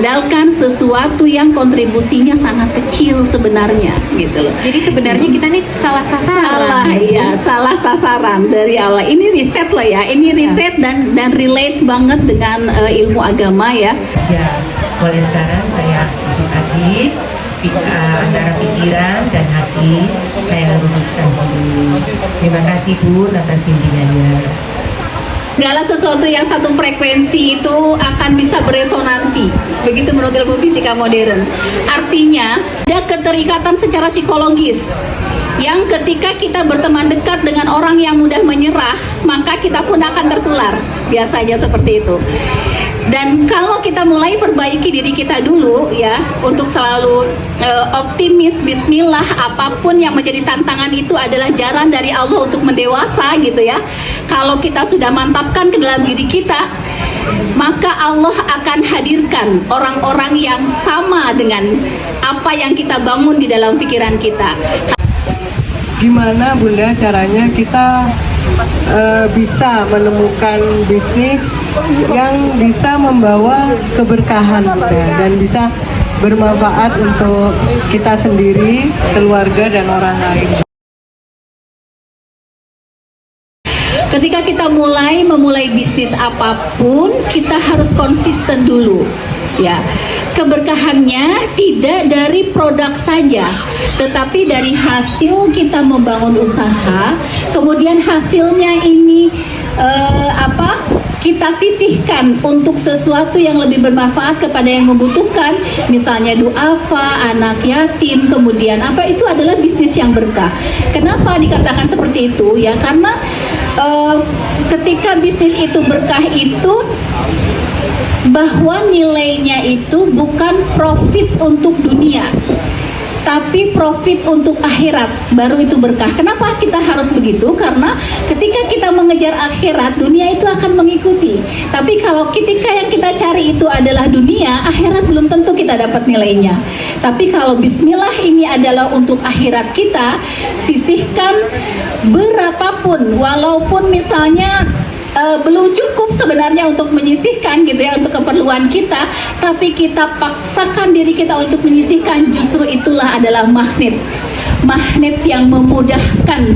mengandalkan sesuatu yang kontribusinya sangat kecil sebenarnya gitu loh. Jadi sebenarnya kita nih salah sasaran. Salah sasaran dari awal. Ini riset loh ya, ini riset dan relate banget dengan ilmu agama ya. Ya, mulai sekarang saya adil antara pikiran dan hati saya luruskan dulu. Terima kasih Bu atas bimbingannya. Segala sesuatu yang satu frekuensi itu akan bisa beresonansi. Begitu menurut ilmu fisika modern. Artinya ada keterikatan secara psikologis yang ketika kita berteman dekat dengan orang yang mudah menyerah, maka kita pun akan tertular. Biasanya seperti itu. Dan kalau kita mulai perbaiki diri kita dulu ya, untuk selalu optimis, bismillah, apapun yang menjadi tantangan itu adalah jalan dari Allah untuk mendewasa gitu ya. Kalau kita sudah mantapkan ke dalam diri kita, maka Allah akan hadirkan orang-orang yang sama dengan apa yang kita bangun di dalam pikiran kita. Gimana Bunda caranya kita bisa menemukan bisnis yang bisa membawa keberkahan Bunda, dan bisa bermanfaat untuk kita sendiri, keluarga, dan orang lain. Ketika kita memulai bisnis apapun, kita harus konsisten dulu ya. Keberkahannya tidak dari produk saja, tetapi dari hasil kita membangun usaha, kemudian hasilnya ini kita sisihkan untuk sesuatu yang lebih bermanfaat kepada yang membutuhkan, misalnya duafa, anak yatim, kemudian itu adalah bisnis yang berkah. Kenapa dikatakan seperti itu ya? Karena ketika bisnis itu berkah itu bahwa nilainya itu bukan profit untuk dunia, tapi profit untuk akhirat, baru itu berkah. Kenapa kita harus begitu? Karena ketika kita mengejar akhirat, dunia itu akan mengikuti. Tapi kalau ketika yang kita cari itu adalah dunia, akhirat belum tentu kita dapat nilainya. Tapi kalau bismillah ini adalah untuk akhirat kita, sisihkan berapapun, walaupun misalnya belum cukup sebenarnya untuk menyisihkan gitu ya, untuk keperluan kita, tapi kita paksakan diri kita untuk menyisihkan. Justru itulah adalah magnet yang memudahkan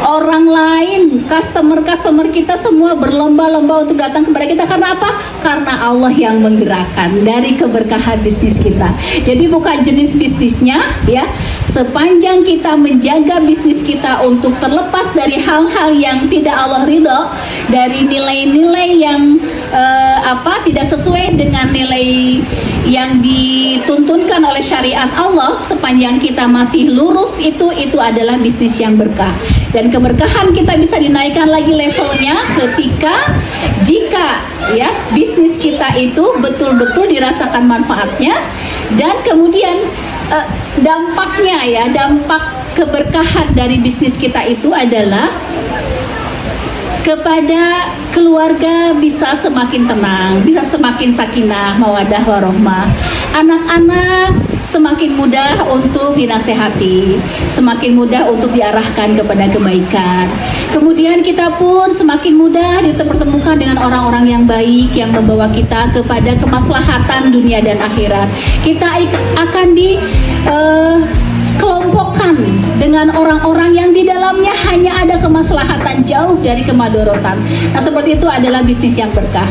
orang lain, customer kita semua berlomba-lomba untuk datang kepada kita. Karena apa? Karena Allah yang menggerakkan dari keberkahan bisnis kita. Jadi bukan jenis bisnisnya ya, sepanjang kita menjaga bisnis kita untuk terlepas dari hal-hal yang tidak Allah ridho, dari nilai-nilai yang tidak sesuai dengan nilai yang dituntunkan oleh syariat Allah, sepanjang kita masih lurus, itu adalah bisnis yang berkah. Dan keberkahan kita bisa dinaikkan lagi levelnya jika ya bisnis kita itu betul-betul dirasakan manfaatnya, dan kemudian dampak keberkahan dari bisnis kita itu adalah kepada keluarga bisa semakin tenang, bisa semakin sakinah, mawaddah, warohmah. Anak-anak semakin mudah untuk dinasehati, semakin mudah untuk diarahkan kepada kebaikan. Kemudian kita pun semakin mudah dipertemukan dengan orang-orang yang baik, yang membawa kita kepada kemaslahatan dunia dan akhirat. Kita akan kelompokkan dengan orang-orang yang di dalamnya hanya ada kemaslahatan, jauh dari kemadorotan. Nah, seperti itu adalah bisnis yang berkah.